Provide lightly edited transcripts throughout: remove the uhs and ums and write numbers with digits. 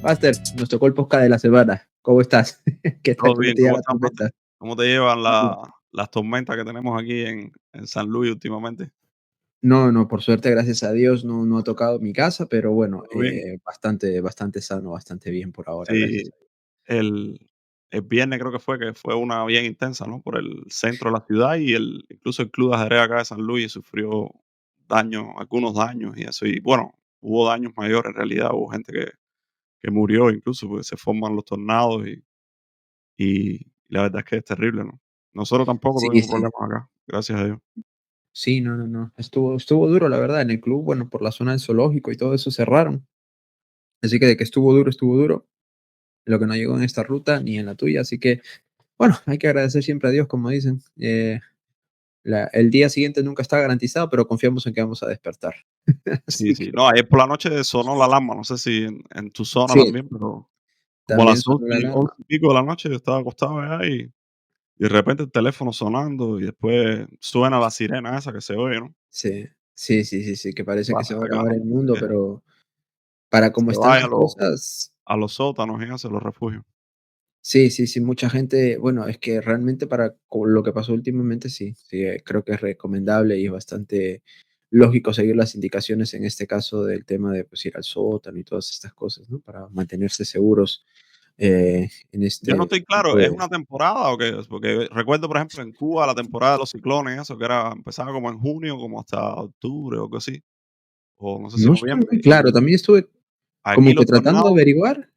Master, nos tocó el podcast de la semana. ¿Cómo estás? ¿Qué tal? Todo ¿Cómo bien, te lleva ¿cómo la estás, Mate? tormenta? ¿Cómo te llevan las tormentas que tenemos aquí en San Luis últimamente? No, no, por suerte, gracias a Dios, no ha tocado mi casa, pero bueno, ¿Todo bien? bastante sano, bastante bien por ahora, Sí, gracias a Dios. el, el viernes creo que fue una bien intensa, ¿no? Por el centro de la ciudad y incluso el Club de Ajedrez acá de San Luis sufrió daños, algunos daños y eso. Y bueno, hubo daños mayores en realidad, hubo gente que murió incluso porque se forman los tornados y la verdad es que es terrible, ¿no? Nosotros tampoco Sí, tuvimos sí, problemas acá, gracias a Dios. sí, no, no, no. Estuvo duro, la verdad, en el club, bueno, por la zona del zoológico y todo eso cerraron. Así que de que estuvo duro, estuvo duro. Lo que no llegó en esta ruta ni en la tuya. Así que, bueno, hay que agradecer siempre a Dios, como dicen. El día siguiente nunca está garantizado, pero confiamos en que vamos a despertar. Sí, Así sí. que, No, ayer por la noche sonó la alarma, no sé si en tu zona sí, también, pero como a también las sonó la 11 alarma. y pico de la noche yo estaba acostado allá y de repente el teléfono sonando y después suena la sirena esa que se oye, ¿no? Sí, sí, sí, sí, sí, que parece que Para se va a que la acabar el mundo, gente pero para cómo se están vaya las cosas, a los sótanos y eso, a los refugios. sí, sí, sí, mucha gente, bueno, es que realmente para con lo que pasó últimamente, sí, sí, creo que es recomendable y es bastante lógico seguir las indicaciones en este caso del tema de pues ir al sótano y todas estas cosas, ¿no? Para mantenerse seguros en Yo no este estoy claro, tipo ¿es de... una temporada o qué es? Porque recuerdo, por ejemplo, en Cuba la temporada de los ciclones, eso que era empezaba como en junio, como hasta octubre o algo así, o no sé si No estoy noviembre. muy claro, Y también estuve aquí como que los tratando de tornados, averiguar.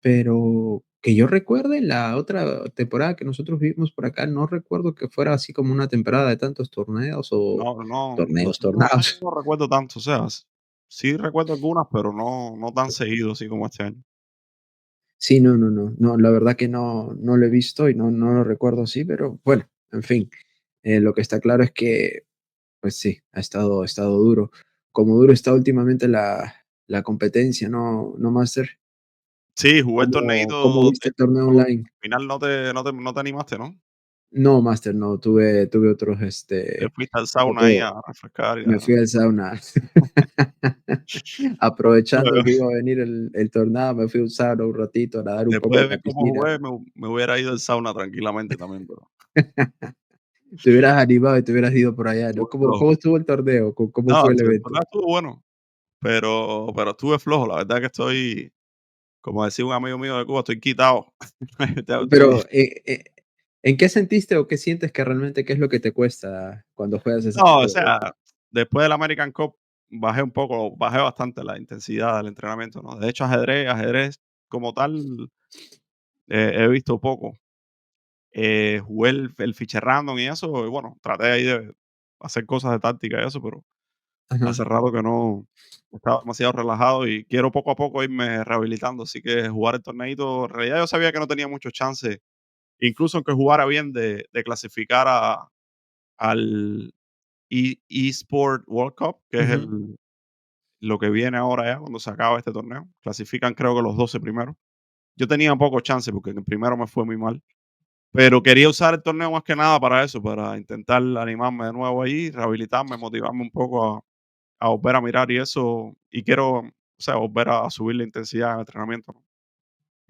Pero que yo recuerde, la otra temporada que nosotros vivimos por acá, no recuerdo que fuera así como una temporada de tantos torneos o yo no sé, yo tornados. no recuerdo tanto, o sea, sí recuerdo algunas, pero no tan seguido así como este año. Sí, no, no, no, no, la verdad que no lo he visto y no lo recuerdo así, pero bueno, en fin, lo que está claro es que, pues sí, ha estado duro. Como duro está últimamente la competencia, ¿no, Master? Sí, jugué el ¿Cómo torneito, viste el torneo online? al final no te animaste, ¿no? No, Master, no, tuve otros, Te fuiste al sauna ahí otro a refrescar y me fui al sauna. Aprovechando Bueno, que iba a venir el tornado, me fui a un sauna un ratito, a nadar un después poco de en la ver cómo piscina. jugué, me hubiera ido al sauna tranquilamente también, pero Te hubieras animado y te hubieras ido por allá, ¿no? estuve ¿Cómo flojo. estuvo el torneo? ¿Cómo No, fue el el evento? torneo estuvo bueno, pero estuve flojo. La verdad que estoy, como decía un amigo mío de Cuba, estoy quitado. Estoy Pero, ¿en qué sentiste o qué sientes que realmente qué es lo que te cuesta cuando juegas ese no, o tipo de eventos? sea, después del American Cup bajé bastante la intensidad del entrenamiento, ¿no? De hecho, ajedrez como tal, he visto poco. Jugué el fiche random y eso, y bueno, traté ahí de hacer cosas de táctica y eso, pero Ajá. hace rato que no estaba demasiado relajado y quiero poco a poco irme rehabilitando, así que jugar el torneito, en realidad yo sabía que no tenía muchos chances, incluso aunque jugara bien de clasificar al eSport World Cup, que es Ujú. lo que viene ahora ya cuando se acaba este torneo. Clasifican creo que los 12 primeros. Yo tenía poco chance porque en el primero me fue muy mal. Pero quería usar el torneo más que nada para eso, para intentar animarme de nuevo ahí, rehabilitarme, motivarme un poco a volver a mirar y eso. Y quiero, o sea, volver a subir la intensidad en el entrenamiento, ¿no?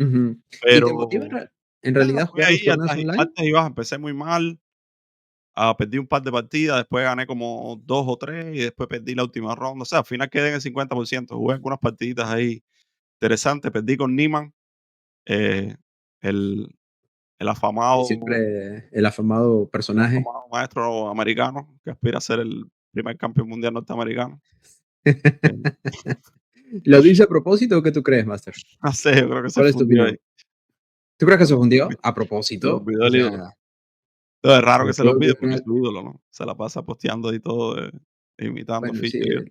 Ujú. ¿Y te motiva Pero en nada, realidad fue jugar los ahí torneos online? altas y bajas. Empecé muy mal, perdí un par de partidas, después gané como 2 o 3 y después perdí la última ronda. O sea, al final quedé en el 50%. Jugué algunas partiditas ahí interesantes. Perdí con Niman, eh, el, el Y afamado siempre el afamado el personaje. afamado maestro americano que aspira a ser el primer campeón mundial norteamericano. Eh, ¿Lo dice a propósito o qué tú crees, Master? no sé, yo creo que se ¿Cuál es tu fundió ahí. opinión? ¿Tú crees que Creo se que fundió? A se le propósito, olvidó o el ídolo. sea, Entonces, es raro que pero se le todo olvide al porque es final, su ídolo, ¿no? Se la pasa posteando ahí todo, imitando a bueno, sí, Fischer y eso,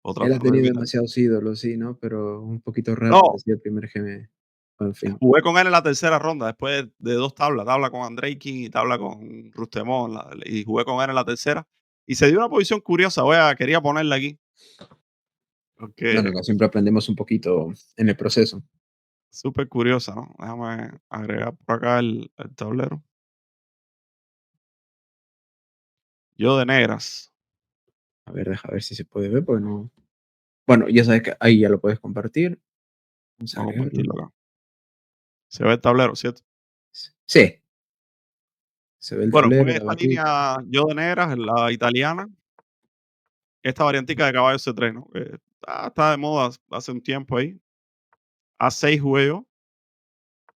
o él ha tratando de tenido imitar. demasiados ídolos, sí, ¿no? Pero un poquito raro No, decir el primer GM, en fin. jugué con él en la tercera ronda, después de 2 tablas, tabla con Andrei King y tabla con Rustemón, y jugué con él en la tercera, y se dio una posición curiosa, quería ponerla aquí, Bueno, porque acá siempre aprendemos un poquito en el proceso. súper curiosa, ¿no? Déjame agregar por acá el tablero. Yo de negras. A ver, deja ver si se puede ver, porque no. Bueno, ya sabes que ahí ya lo puedes compartir. Vamos a Vamos a leerlo. compartirlo acá. Se ve el tablero, ¿cierto? Sí, se ve el Bueno, tablero, pues la esta barrita. línea yo de negras, la italiana, esta variantica de caballo C3, ¿no? Que está de moda hace un tiempo ahí. A6 jugué yo,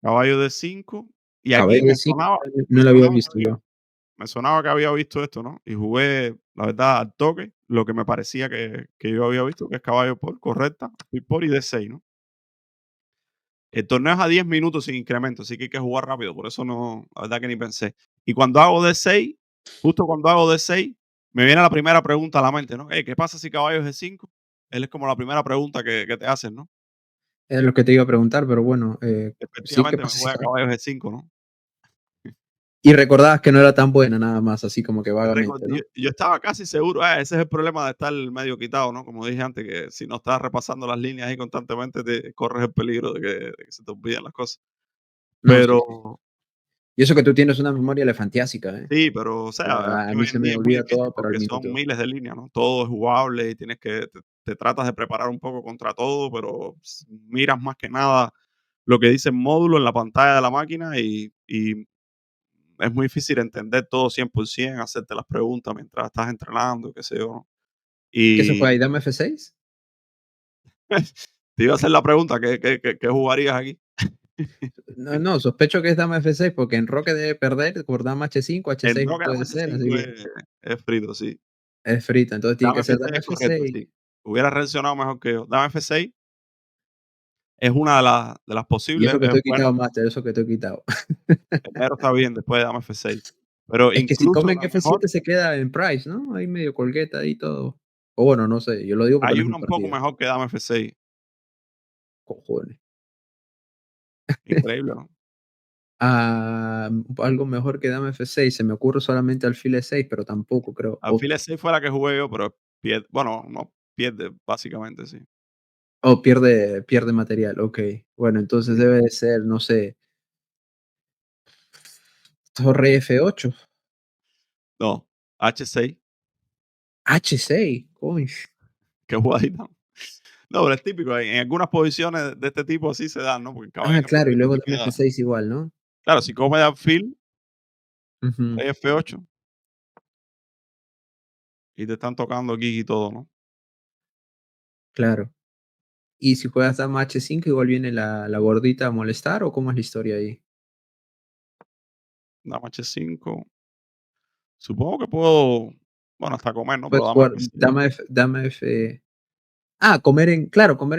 caballo de 5 y aquí Caballo de me 5, sonaba me no lo había sonaba que visto había yo. me sonaba que había visto esto, ¿no? Y jugué, la verdad, al toque, lo que me parecía que yo había visto, que es caballo por correcta, y por y D6, ¿no? El torneo es a 10 minutos sin incremento, así que hay que jugar rápido, por eso no, la verdad que ni pensé. Y cuando hago D6, justo cuando hago D6, me viene la primera pregunta a la mente, ¿no? ¿Qué pasa si caballo es D5? Él es como la primera pregunta que te hacen, ¿no? Es lo que te iba a preguntar, pero bueno, sí, ¿qué Efectivamente me pasa si juega caballo G5, ¿no? y recordabas que no era tan buena nada más, así como que vagamente, Yo ¿no? yo estaba casi seguro, ese es el problema de estar medio quitado, ¿no? Como dije antes, que si no estás repasando las líneas ahí constantemente, te corres el peligro de que se te olviden las cosas. No, sí, sí. Pero Y eso que tú tienes una memoria elefantiásica, ¿eh? sí, pero, o sea, es A que mí hoy se en me día es muy olvida difícil todo, pero al porque son minuto. miles de líneas, ¿no? Todo es jugable y tienes que te tratas de preparar un poco contra todo, pero miras más que nada lo que dice el módulo en la pantalla de la máquina y es muy difícil entender todo 100%, hacerte las preguntas mientras estás entrenando, qué sé yo, ¿no? ¿Qué se Y juega ahí, dama F6? te iba a hacer la pregunta, ¿qué jugarías aquí? No, no, sospecho que es dama F6 porque en roque debe perder por dama H5, En H6 no roque puede dame ser, así H5 que es frito, sí. es frita, entonces tiene Dame que ser F6 dama es correcto, F6. sí. Hubiera reaccionado mejor que yo. Dame F6 es una de las Y posibles, eso que es estoy bueno. quitado, máster, eso que estoy quitado. El negro está bien después de dame F6. Pero Es que si incluso comen la mejor, F7 se queda en price, ¿no? Ahí medio colgueta y todo. O bueno, no sé, yo lo digo porque hay no es mi una un poco partida. mejor que dame F6. Cojones. Increíble, ¿no? Algo mejor que dama F6, se me ocurre solamente alfil E6, pero tampoco creo. Alfil E6 fue la que jugué yo, pero pierde, bueno, no pierde, básicamente, sí. Pierde material, okey. Bueno, entonces Sí. debe de ser, no sé, torre F8, No, H6, H6, coño. qué jugadita. No, pero es típico, en algunas posiciones de este tipo así se dan, ¿no? Porque el caballo en Claro, y F6 luego dama termina, F6 igual, ¿no? claro, si come de alfil, Ujú, rey F8 y te están tocando aquí y todo, ¿no? claro. Y si juegas dama H5, igual viene la gordita a molestar, ¿o cómo es la historia ahí? Dama H5, supongo que puedo, bueno, hasta comer, ¿no? Pero Puedes dame jugar F6. dama F comer en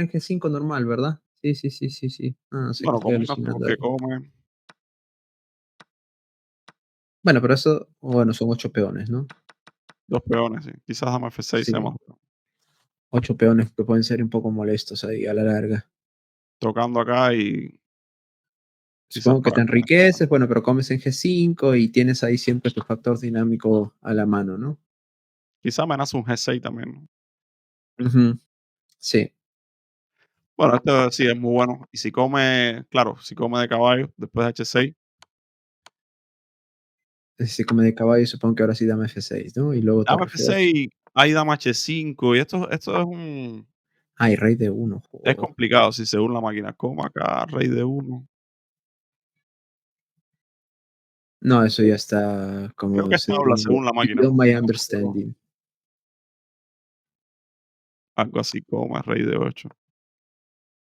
G5 normal, ¿verdad? Sí, sí, sí, sí, sí. No, sé que Bueno, estoy comer no es alucinando porque ahí. come. Bueno, pero eso, bueno, son 8 peones, ¿no? 2 peones, sí. Quizás dame F6 sea Sí, más duro. 8 peones que pueden ser un poco molestos ahí a la larga. Tocando acá y quizás Supongo que para te comer. enriqueces, bueno, pero comes en G5 y tienes ahí siempre tu factor dinámico a la mano, ¿no? Quizás amenaza un G6 también, ¿no? Ujú, sí, Bueno, esto sí es muy bueno. Y si come, claro, si come de caballo después de H6, si come de caballo, supongo que ahora sí dame F6, ¿no? Y luego dame torre F8. F6, ahí dama H5 y esto Ay, rey de 1, es joder. complicado si según la máquina. Como acá, rey de 1. No, eso ya está Creo como que es tabla según la máquina, beyond ¿no? my No me acuerdo. understanding. Algo así como rey de 8.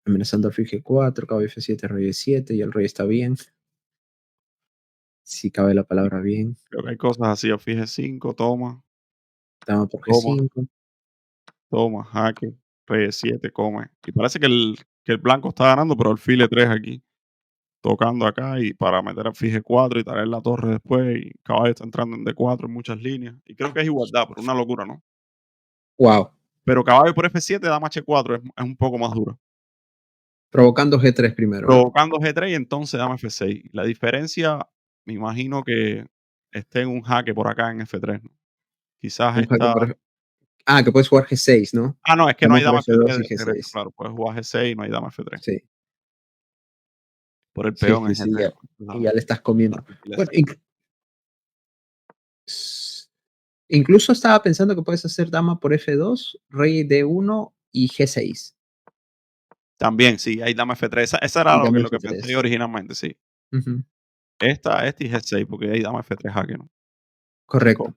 Amenazando alfil G4, caballo F7, rey E7 y el rey está bien. Si cabe la palabra bien. Creo que hay cosas así, alfil G5, toma, Dama por toma, G5. toma, jaque, rey E7, come. Y parece que el blanco está ganando, pero alfil E3 aquí, tocando acá y para meter alfil G4 y traer la torre después y caballo está entrando en D4 en muchas líneas. Y creo que es igualdad, pero una locura, ¿no? Wow. Pero caballo por F7, dama H4 es un poco más duro. Provocando G3 primero, ¿no? Provocando G3 y entonces dama F6. La diferencia, me imagino que esté en un jaque por acá en F3, ¿no? Quizás Un jaque está. por que puedes jugar G6, ¿no? No, es que no Dama hay por dama F3 F2 de y regreso, G6. claro, puedes jugar G6 y no hay dama F3. Sí, Por el sí, peón sí, en sí, G3, ya. pues, Y ya le estás comiendo. la Bueno, sutileza. s incluso estaba pensando que puedes hacer dama por F2, rey D1 y G6. También, sí, hay Dama F3. Esa era Y lo que dame lo que pensé yo F3. originalmente, sí. Ujú, Esta y G6, porque hay Dama F3 jaque, ¿no? Sí, correcto.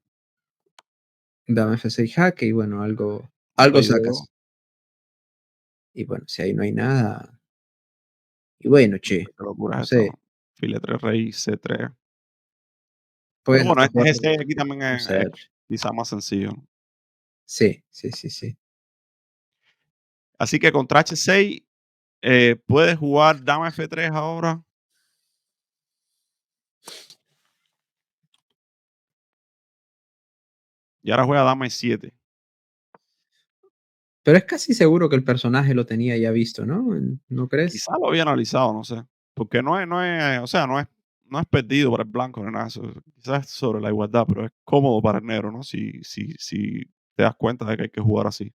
Dame F6 jaque y bueno, algo Rey D2, sacas. Y bueno, si ahí no hay nada. Y bueno, che, qué locura no es esto. sé, File 3 rey, C3. Pero puedes bueno, hasta este jugar G6 aquí también con es CR. quizá más sencillo, ¿no? Sí, sí, sí, sí. Así que contra H6, puedes jugar Dama F3 ahora. Y ahora juega Dama E7. Pero es casi seguro que el personaje lo tenía ya visto, ¿no? ¿No crees? Quizá lo había analizado, no sé. Porque no es, o sea, no es perdido para el blanco ni nada de eso. Quizás es sobre la igualdad, pero es cómodo para el negro, ¿no? Si te das cuenta de que hay que jugar así.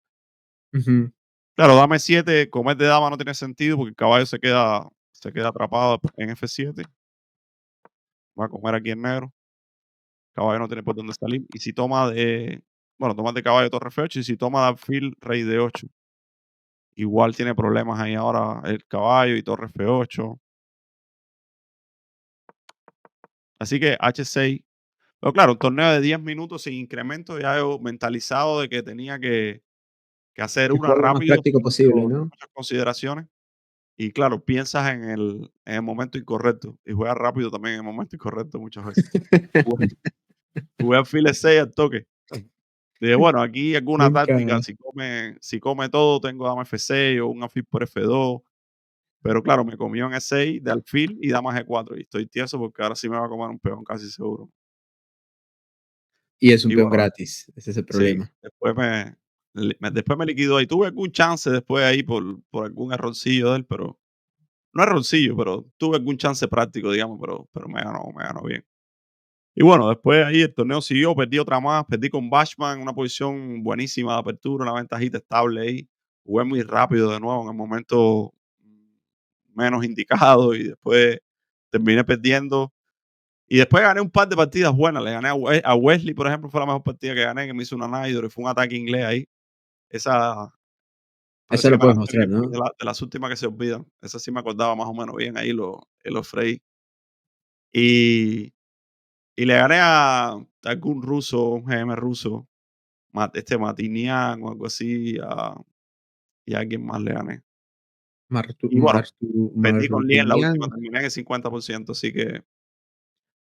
Ujú. Claro, dama E7, comer de dama no tiene sentido porque el caballo se queda atrapado en F7. Va a comer aquí en negro. El caballo no tiene por dónde salir. Y si toma bueno, toma de caballo torre F8 y si toma de alfil rey D8. Igual tiene problemas ahí ahora el caballo y torre F8. Así que H6. Pero claro, un torneo de 10 minutos sin incremento, ya yo mentalizado de que tenía que hacer Que una jugar lo más rápido, práctico posible, sin ¿no? muchas consideraciones. Y claro, piensas en el momento incorrecto y juegas rápido también en el momento incorrecto muchas veces. Jugué jugué alfil E6 al toque. Dije, bueno, aquí alguna Nunca. táctica, si come todo, tengo dama F6 o un alfil por F2. Pero claro, me comió en E6 de alfil y dama G4. Y estoy tieso porque ahora sí me va a comer un peón casi seguro. Y es un Y peón bueno, gratis, ese es el sí, problema. después me liquidó ahí. Tuve algún chance después ahí por algún errorcillo de él, pero no errorcillo, pero tuve algún chance práctico, digamos, pero me ganó bien. Y bueno, después ahí el torneo siguió, perdí otra más, perdí con Bashman, una posición buenísima de apertura, una ventajita estable ahí. Jugué muy rápido de nuevo en el momento menos indicado y después terminé perdiendo. Y después gané un par de partidas buenas. Le gané a Wesley, por ejemplo, fue la mejor partida que gané, que me hizo una Naidor y fue un ataque inglés ahí. Esa Eso parece que lo me la puedes sé mostrar, bien, porque ¿no? es de las últimas que se olvidan. Esa sí me acordaba más o menos bien ahí los Frey. Y, y le gané a algún ruso, un GM ruso, Matinian o algo así, y a alguien más le gané. Y bueno, perdí con Lee en la Martinian, última, terminé en el 50%, así que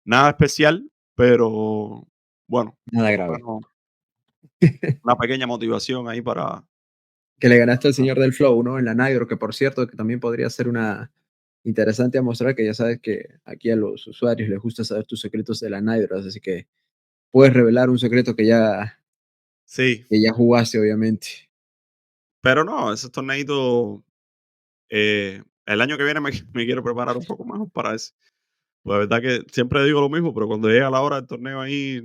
nada especial, pero bueno, nada por lo grave. menos una pequeña motivación ahí para. Que le ganaste al señor del Flow, ¿no? En la Nitro, que por cierto, que también podría ser una interesante a mostrar, que ya sabes que aquí a los usuarios les gusta saber tus secretos de la Nitro, así que puedes revelar un secreto Sí, que ya jugaste, obviamente. pero no, esos torneitos, el año que viene me quiero preparar un poco mejor para eso. Pues la verdad que siempre digo lo mismo, pero cuando llega la hora del torneo ahí,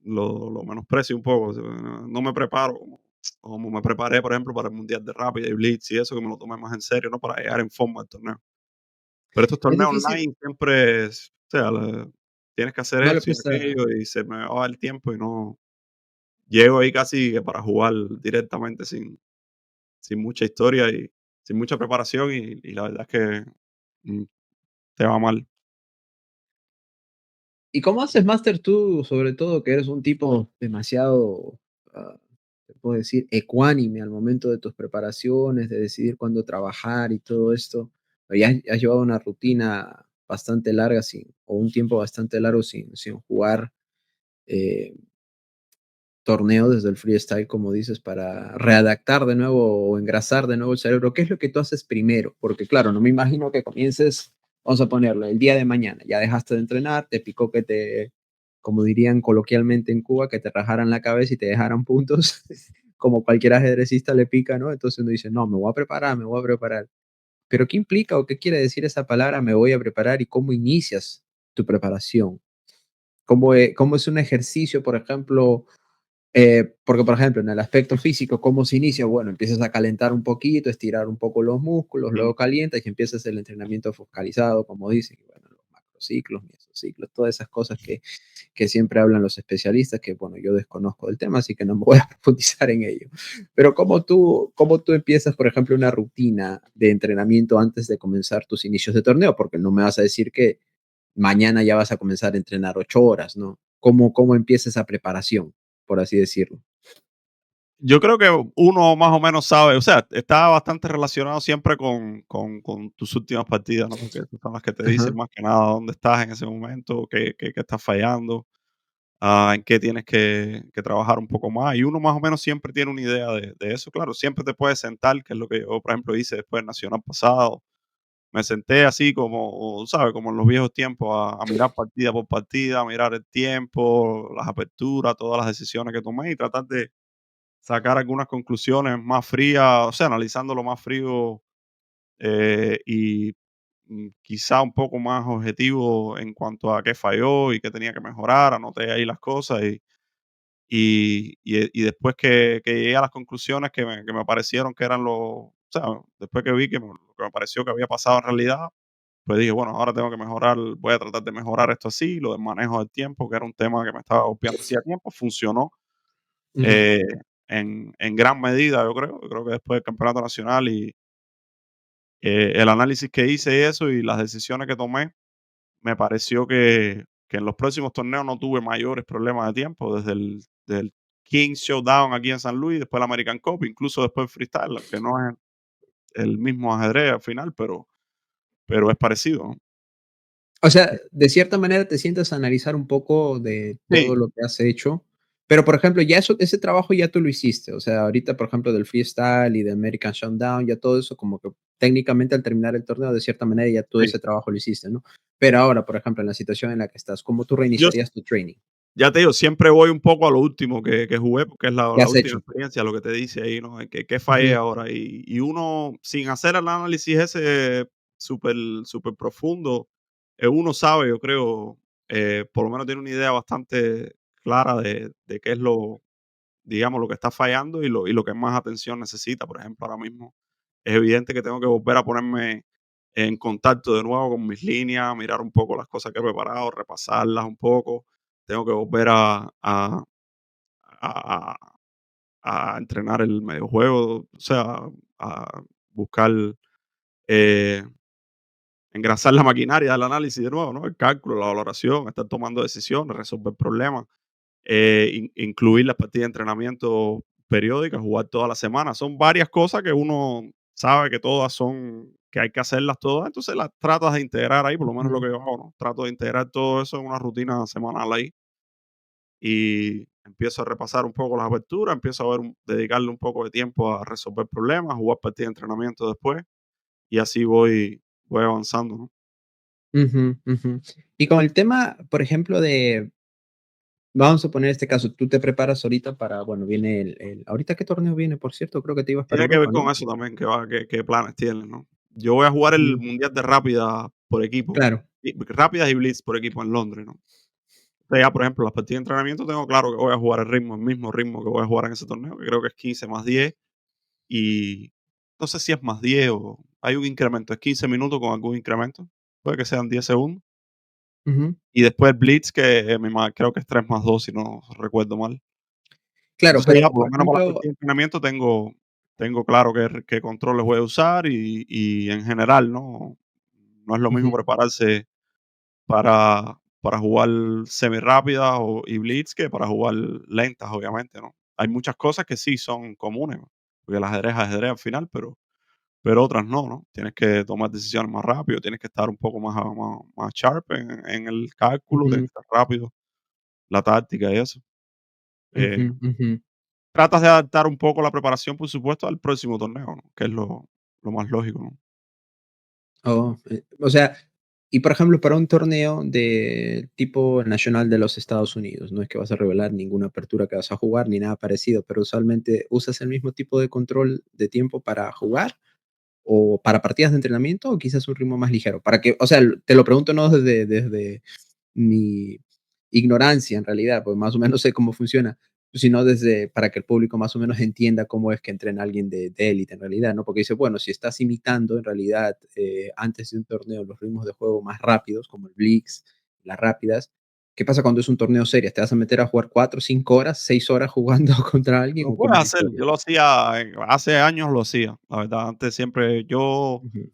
lo menosprecio un poco. O sea, no me preparo como me preparé, por ejemplo, para el Mundial de Rápida y Blitz y eso, que me lo tomé más en serio, ¿no? Para llegar en forma al torneo. Pero estos Es torneos difícil, online siempre, o sea, tienes que hacer no le esto y presta. aquello y se me va el tiempo y no llego ahí casi que para jugar directamente sin mucha historia y sin mucha preparación y la verdad es que mm, te va mal. ¿Y cómo haces Master tú, sobre todo que eres un tipo demasiado, te puedo decir, ecuánime al momento de tus preparaciones, de decidir cuándo trabajar y todo esto? Ya has llevado una rutina bastante larga o un tiempo bastante largo sin jugar eh, torneo desde el freestyle, como dices, para readaptar de nuevo o engrasar de nuevo el cerebro. ¿Qué es lo que tú haces primero? Porque claro, no me imagino que comiences, vamos a ponerlo, el día de mañana, ya dejaste de entrenar, te picó que como dirían coloquialmente en Cuba, que te rajaran la cabeza y te dejaran puntos, como cualquier ajedrecista le pica, ¿no? Entonces uno dice, no, me voy a preparar, me voy a preparar. Pero ¿qué implica o qué quiere decir esa palabra, me voy a preparar, y cómo inicias tu preparación? ¿Cómo es un ejercicio, por ejemplo? Porque, por ejemplo, en el aspecto físico, ¿cómo se inicia? Bueno, empiezas a calentar un poquito, estirar un poco los músculos, Mm. luego calientas y empiezas el entrenamiento focalizado, como dicen. Y bueno, los macrociclos, mesociclos, todas esas cosas que siempre hablan los especialistas, que bueno, yo desconozco del tema, así que no me voy a profundizar en ello. Pero ¿cómo tú empiezas, por ejemplo, una rutina de entrenamiento antes de comenzar tus inicios de torneo? Porque no me vas a decir que mañana ya vas a comenzar a entrenar 8 horas, ¿no? ¿Cómo empieza esa preparación, por así decirlo? Yo creo que uno más o menos sabe, o sea, está bastante relacionado siempre con tus últimas partidas, ¿no? Porque son las que te dicen Ajá. más que nada dónde estás en ese momento, qué estás fallando, en qué tienes que trabajar un poco más. Y uno más o menos siempre tiene una idea de eso. Claro, siempre te puedes sentar, que es lo que yo, por ejemplo, hice después del Nacional pasado. Me senté así como, ¿sabes? Como en los viejos tiempos, a mirar partida por partida, a mirar el tiempo, las aperturas, todas las decisiones que tomé y tratar de sacar algunas conclusiones más frías, o sea, analizándolo más frío y quizá un poco más objetivo en cuanto a qué falló y qué tenía que mejorar. Anoté ahí las cosas y después que llegué a las conclusiones que me parecieron que eran o sea, después que vi lo que me pareció que había pasado en realidad, pues dije, bueno, ahora tengo que mejorar, voy a tratar de mejorar esto así, lo del manejo del tiempo, que era un tema que me estaba golpeando hacía tiempo, funcionó Ujú, eh, en gran medida, yo creo. Yo creo que después del campeonato nacional y el análisis que hice y eso y las decisiones que tomé, me pareció que en los próximos torneos no tuve mayores problemas de tiempo, desde del Kings Showdown aquí en San Luis, después el American Cup, incluso después el freestyle, aunque no es el mismo ajedrez al final, pero es parecido, ¿no? o sea, de cierta manera te sientas a analizar un poco de todo Sí, lo que has hecho, pero, por ejemplo, ya ese trabajo ya tú lo hiciste, o sea, ahorita, por ejemplo, del freestyle y de American Showdown, ya todo eso como que técnicamente al terminar el torneo, de cierta manera, ya todo sí. ese trabajo lo hiciste, ¿no? Pero ahora, por ejemplo, en la situación en la que estás, ¿cómo tú Yo reiniciarías tu training? Ya te digo, siempre voy un poco a lo último que jugué, porque es ¿Qué la has última hecho? experiencia, lo que te dice ahí, ¿no? Que fallé Ujú, ahora. Y uno, sin hacer el análisis ese súper súper profundo, uno sabe, yo creo, por lo menos tiene una idea bastante clara de qué es digamos, lo que está fallando y lo que más atención necesita. Por ejemplo, ahora mismo es evidente que tengo que volver a ponerme en contacto de nuevo con mis líneas, mirar un poco las cosas que he preparado, repasarlas un poco. Tengo que volver a- a entrenar el mediojuego, o sea, a buscar eh, engrasar la maquinaria del análisis de nuevo, ¿no? El cálculo, la valoración, estar tomando decisiones, resolver problemas, incluir las partidas de entrenamiento periódicas, jugar toda la semana. Son varias cosas que uno sabe que todas son, que hay que hacerlas todas, entonces las tratas de integrar ahí, por lo menos lo ujú, que yo hago, ¿no? Trato de integrar todo eso en una rutina semanal ahí y empiezo a repasar un poco las aperturas, empiezo a ver, dedicarle un poco de tiempo a resolver problemas, jugar partidas de entrenamiento después y así voy avanzando, ¿no? ujú, ujú. Y con el tema, por ejemplo, vamos a poner este caso, tú te preparas ahorita para, bueno, viene ¿ahorita qué torneo viene, por cierto? Creo que te ibas para Tiene que ver Europa, con ¿no? eso también, qué planes tienen, ¿no? Yo voy a jugar el Ujú, Mundial de Rápida por equipo, claro. Rápidas y Blitz por equipo en Londres, ¿no? O sea, ya, por ejemplo, las partidas de entrenamiento tengo claro que voy a jugar el mismo ritmo que voy a jugar en ese torneo, que creo que es 15 más 10 y no sé si es más 10 o hay un incremento, es 15 minutos con algún incremento, puede que sean 10 segundos. Ujú. Y después el Blitz, que creo que es 3 más 2 si no recuerdo mal. Claro, Entonces ya pero, por por lo menos para las ejemplo partidas de entrenamiento tengo claro qué controles voy a usar y en general, ¿no? No es lo mismo ujú, prepararse para jugar semirápidas y blitz que para jugar lentas, obviamente, ¿no? Hay muchas cosas que sí son comunes, ¿no? Porque el ajedrez es ajedrez al final, pero otras no, ¿no? Tienes que tomar decisiones más rápido, tienes que estar un poco más sharp en el cálculo, tienes ujú, que estar rápido, la táctica y eso. Eh, ujú, ujú. Tratas de adaptar un poco la preparación, por supuesto, al próximo torneo, ¿no? Que es lo más lógico, ¿no? Oh, o sea, y por ejemplo, para un torneo de tipo nacional de los Estados Unidos, no es que vas a revelar ninguna apertura que vas a jugar ni nada parecido, pero usualmente, ¿usas el mismo tipo de control de tiempo para jugar o para partidas de entrenamiento o quizás un ritmo más ligero? Para que, o sea, te lo pregunto no desde mi ignorancia en realidad, pues más o menos sé cómo funciona. sino desde para que el público más o menos entienda cómo es que entrena alguien de élite en realidad, ¿no? Porque dice, bueno, si estás imitando en realidad antes de un torneo los ritmos de juego más rápidos, como el Blitz, las rápidas, ¿qué pasa cuando es un torneo serio? ¿Te vas a meter a jugar 4, 5 horas, 6 horas jugando contra alguien Lo o puedes cómo es la hacer, historia? yo lo hacía, hace años lo hacía, la verdad, antes siempre yo, Ujú.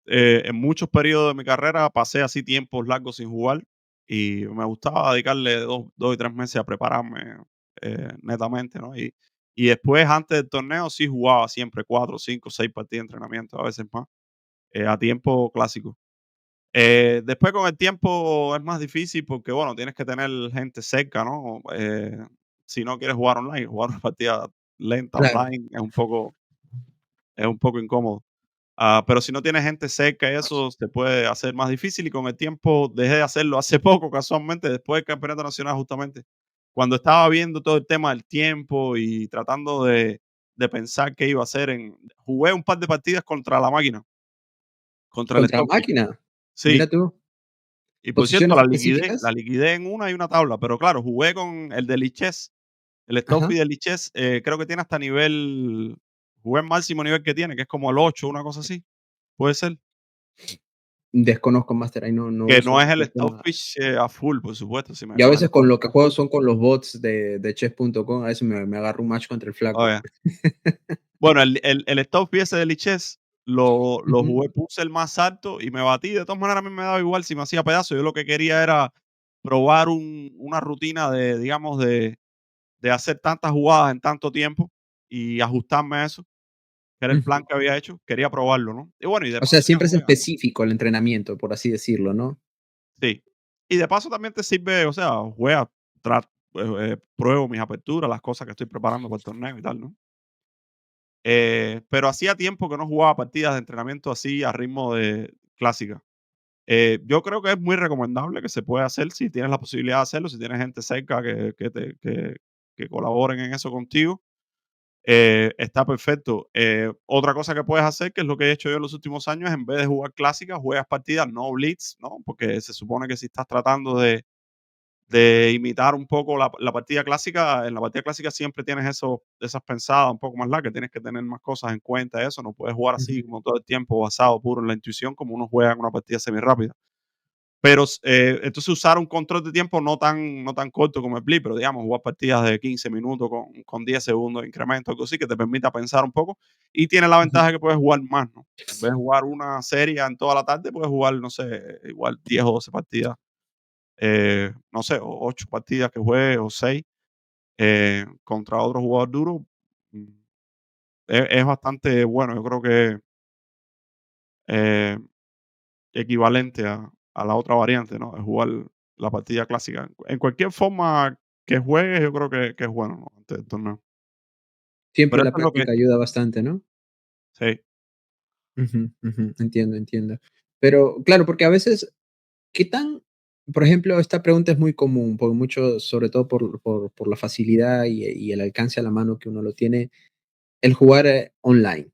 en muchos periodos de mi carrera pasé así tiempos largos sin jugar y me gustaba dedicarle 2 y 3 meses a prepararme, netamente, ¿no? Y después, antes del torneo, sí jugaba siempre 4, 5, 6 partidas de entrenamiento, a veces más, a tiempo clásico. Después con el tiempo es más difícil porque, bueno, tienes que tener gente cerca, ¿no? Si no quieres jugar online, jugar una partida lenta Claro, online es un poco incómodo. Pero si no tienes gente cerca, eso se puede hacer más difícil y con el tiempo dejé de hacerlo hace poco, casualmente, después del campeonato nacional, justamente. Cuando estaba viendo todo el tema del tiempo y tratando de pensar qué iba a hacer, jugué un par de partidas contra la máquina, contra el contra Stockfish. máquina, mira Sí, tú, y por cierto, posiciones la específicas. liquidé en una y una tabla, pero claro, jugué con el de Lichess, el Ajá. Stockfish de Lichess, creo que tiene hasta nivel, jugué el máximo nivel que tiene, que es como el 8, una cosa así, puede ser. Desconozco Master, ahí no Que uso no es el ese tema. Stockfish, a full, por supuesto, si me Y a no es el veces con lo que Stockfish. juego son con los bots de chess.com, a veces me agarro un match contra el flaco. Oye, bueno, el Stockfish ese de Lichess lo Ujú, jugué, puse el más alto y me batí. De todas maneras, a mí me daba igual si me hacía pedazos. Yo lo que quería era probar una rutina de, digamos, de hacer tantas jugadas en tanto tiempo y ajustarme a eso, que era el ujú. plan que había hecho. Quería probarlo, ¿no? Y bueno, y de O sea, paso ya siempre es juega, ¿no? específico el entrenamiento, por así decirlo, ¿no? Sí. Y de paso también te sirve, o sea, juega, tra pruebo mis aperturas, las cosas que estoy preparando para el torneo y tal, ¿no? Pero hacía tiempo que no jugaba partidas de entrenamiento así a ritmo de clásica. Yo creo que es muy recomendable que se pueda hacer si tienes la posibilidad de hacerlo, si tienes gente cerca que colaboren en eso contigo, está perfecto. Otra cosa que puedes hacer, que es lo que he hecho yo en los últimos años, en vez de jugar clásicas, juegas partidas no blitz, ¿no? Porque se supone que si estás tratando de imitar un poco la partida clásica, en la partida clásica siempre tienes esas pensadas un poco más largas, tienes que tener más cosas en cuenta, eso, no puedes jugar así Ujú, como todo el tiempo basado puro en la intuición como uno juega en una partida semi rápida. Pero entonces usar un control de tiempo no tan corto como el Blitz, pero digamos, jugar partidas de 15 minutos con 10 segundos de incremento, algo así, que te permita pensar un poco. Y tiene la ujú, ventaja que puedes jugar más, ¿no? En vez de jugar una serie en toda la tarde, puedes jugar, no sé, igual 10 o 12 partidas, no sé, o 8 partidas que juegues o 6 contra otro jugador duro. mm, es bastante bueno, yo creo que eh, equivalente a la otra variante, ¿no? De jugar la partida clásica. En cualquier forma que juegues, yo creo que es bueno, ¿no? Antes del torneo. siempre Pero la eso es lo que práctica ayuda bastante, ¿no? sí. Ujú, ujú, entiendo, entiendo. Pero claro, porque a veces, ¿qué tan? Por ejemplo, esta pregunta es muy común, por mucho, sobre todo por la facilidad y el alcance a la mano que uno lo tiene, el jugar, online.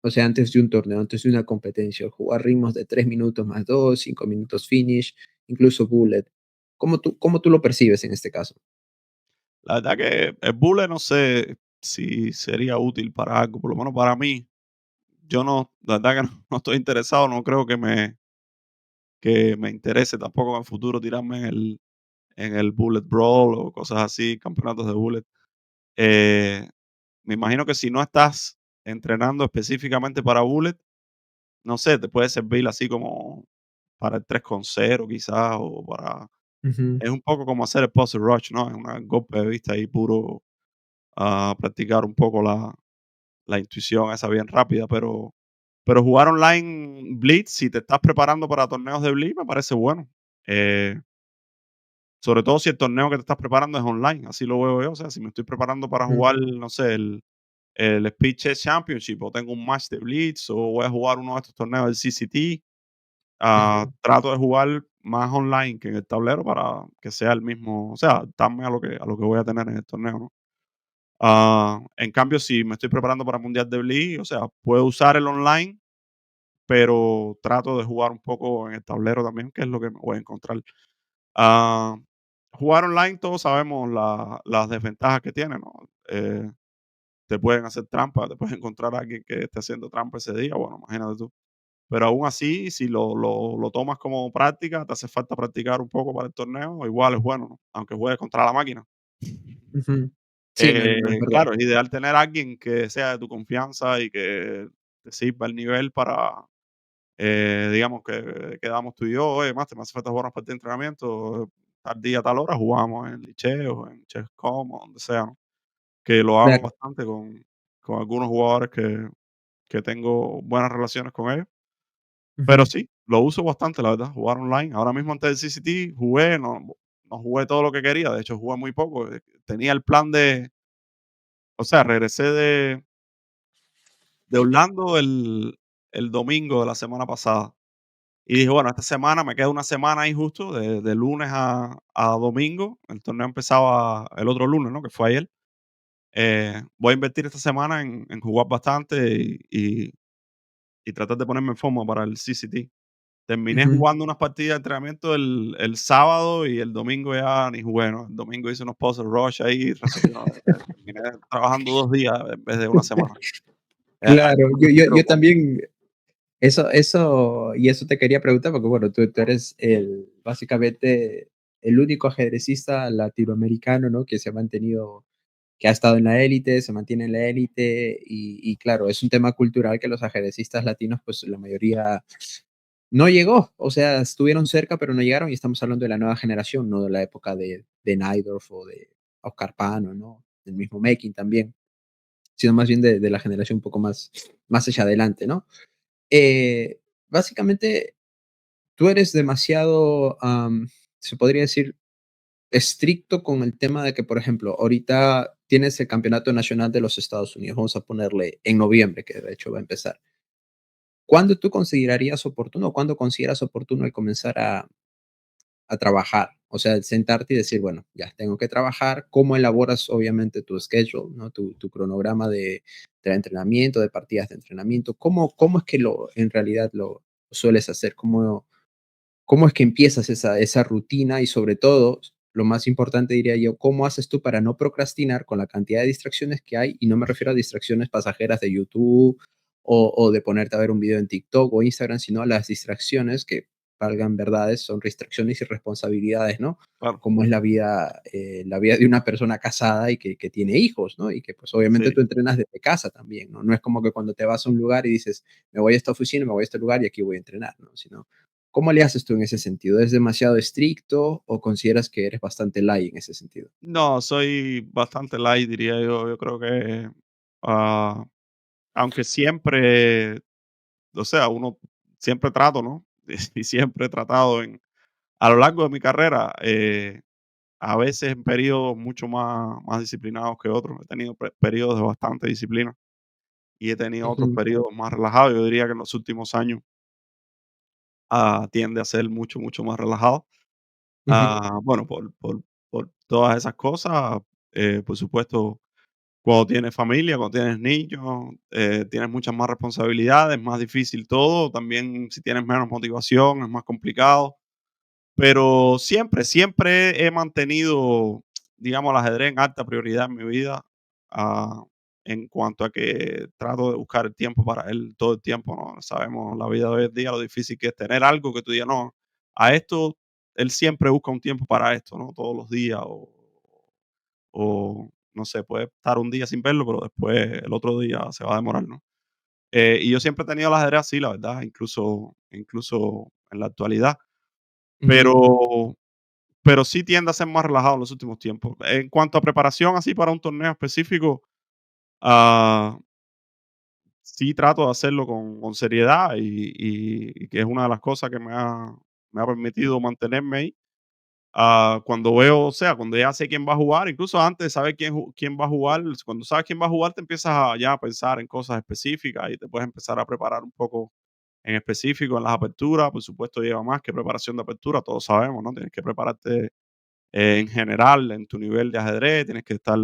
O sea, antes de un torneo, antes de una competencia, jugar ritmos de 3 minutos más 2, 5 minutos finish, incluso bullet. ¿Cómo tú lo percibes en este caso? La verdad que el bullet no sé si sería útil para algo, por lo menos para mí. Yo no, la verdad que no, no estoy interesado, no creo que me interese tampoco en el futuro tirarme en el bullet brawl o cosas así, campeonatos de bullet. Eh, Me imagino que si no estás entrenando específicamente para bullet, no sé, te puede servir así como para el 3 con 0 quizás, o para Ujú, es un poco como hacer el puzzle rush, ¿no? Es un golpe de vista ahí puro, practicar un poco la intuición esa bien rápida, pero jugar online Blitz, si te estás preparando para torneos de Blitz, me parece bueno. Eh, Sobre todo si el torneo que te estás preparando es online, así lo veo yo. O sea, si me estoy preparando para ujú, jugar, no sé, el Speed Chess Championship, o tengo un match de Blitz, o voy a jugar uno de estos torneos del CCT, ajá, trato de jugar más online que en el tablero para que sea el mismo, o sea, adaptarme a lo que voy a tener en el torneo, ¿no? En cambio, si me estoy preparando para Mundial de Blitz, o sea, puedo usar el online, pero trato de jugar un poco en el tablero también, que es lo que me voy a encontrar. Ah, jugar online todos sabemos las desventajas que tiene, ¿no? Te pueden hacer trampa, te puedes encontrar a alguien que esté haciendo trampa ese día, bueno, imagínate tú. Pero aún así, si lo tomas como práctica, te hace falta practicar un poco para el torneo, igual es bueno, ¿no? Aunque juegues contra la máquina. Ujú. Sí, no, no, no, es verdad. Claro, es ideal tener a alguien que sea de tu confianza y que te sirva el nivel para, digamos que quedamos tú y yo, oye, Master, me hace falta jugar unas partidas de entrenamiento, tal día, tal hora, jugamos en Licheo, en Chess.com o donde sea, ¿no? Que lo hago Claro. bastante con algunos jugadores que tengo buenas relaciones con ellos. Pero Ujú, sí, lo uso bastante, la verdad, jugar online. Ahora mismo antes del CCT jugué, no jugué todo lo que quería, de hecho jugué muy poco. Tenía el plan o sea, regresé de Orlando el domingo de la semana pasada. Y dije, bueno, esta semana me queda una semana ahí justo, de lunes a domingo. El torneo empezaba el otro lunes, ¿no? Que fue ayer. Voy a invertir esta semana en jugar bastante y tratar de ponerme en forma para el CCT. Terminé ujú. jugando unas partidas de entrenamiento el sábado y el domingo ya ni jugué, ¿no? El domingo hice unos puzzle rush ahí y resolví, ¿no? Terminé trabajando 2 días en vez de una semana. Claro, Algunos sí yo creo que también, eso te quería preguntar, porque bueno, tú eres básicamente el único ajedrecista latinoamericano, ¿no? Que se ha mantenido, que ha estado en la élite, se mantiene en la élite, y claro, es un tema cultural que los ajedrecistas latinos, pues la mayoría no llegó, o sea, estuvieron cerca, pero no llegaron, y estamos hablando de la nueva generación, no de la época de Najdorf o de Oscar Pano, ¿no? El mismo Mekin también, sino más bien de la generación un poco más hacia adelante, ¿no? Básicamente, tú eres demasiado, se podría decir, estricto con el tema de que, por ejemplo, ahorita tienes el Campeonato Nacional de los Estados Unidos, vamos a ponerle en noviembre, que de hecho va a empezar. ¿Cuándo tú considerarías oportuno o cuándo consideras oportuno el comenzar a trabajar? O sea, el sentarte y decir, bueno, ya tengo que trabajar. ¿Cómo elaboras, obviamente, tu schedule, ¿no? Tu cronograma de entrenamiento, de partidas de entrenamiento? ¿Cómo es que en realidad lo sueles hacer? ¿Cómo es que empiezas esa rutina? Y sobre todo, lo más importante diría yo, ¿cómo haces tú para no procrastinar con la cantidad de distracciones que hay? Y no me refiero a distracciones pasajeras de YouTube o de ponerte a ver un video en TikTok o Instagram, sino a las distracciones que, valgan verdades, son distracciones y responsabilidades, ¿no? claro, Como es la vida de una persona casada y que tiene hijos, ¿no? Y que pues obviamente sí. tú entrenas desde casa también, ¿no? No es como que cuando te vas a un lugar y dices, me voy a esta oficina, me voy a este lugar y aquí voy a entrenar, ¿no? Sino, ¿cómo le haces tú en ese sentido? ¿Es demasiado estricto o consideras que eres bastante light en ese sentido? No, soy bastante light, diría yo. Yo creo que, ah, aunque siempre, o sea, uno siempre trato, ¿no? Y siempre he tratado a lo largo de mi carrera, a veces en periodos mucho más disciplinados que otros. He tenido periodos de bastante disciplina y he tenido otros Ujú, periodos más relajados. Yo diría que en los últimos años tiende a ser mucho más relajado. ujú, Bueno, por todas esas cosas, por supuesto, cuando tienes familia, cuando tienes niños, tienes muchas más responsabilidades, más difícil todo. También si tienes menos motivación, es más complicado. Pero siempre he mantenido, digamos, el ajedrez en alta prioridad en mi vida, ah, en cuanto a que trato de buscar el tiempo para él todo el tiempo, ¿no? Sabemos la vida de hoy en día, lo difícil que es tener algo que tú digas, no, a esto, él siempre busca un tiempo para esto, ¿no? Todos los días o no sé, puede estar un día sin verlo, pero después el otro día se va a demorar, ¿no? Y yo siempre he tenido el ajedrez así, la verdad, incluso en la actualidad. ujú. Pero pero sí tiende a ser más relajado en los últimos tiempos. En cuanto a preparación así para un torneo específico, ah, sí trato de hacerlo con seriedad y que es una de las cosas que me ha permitido mantenerme ahí. Cuando veo, o sea, cuando ya sé quién va a jugar, incluso antes de saber quién va a jugar, cuando sabes quién va a jugar, te empiezas ya a pensar en cosas específicas y te puedes empezar a preparar un poco en específico en las aperturas. Por supuesto, lleva más que preparación de apertura, todos sabemos, ¿no? Tienes que prepararte en general, en tu nivel de ajedrez, tienes que estar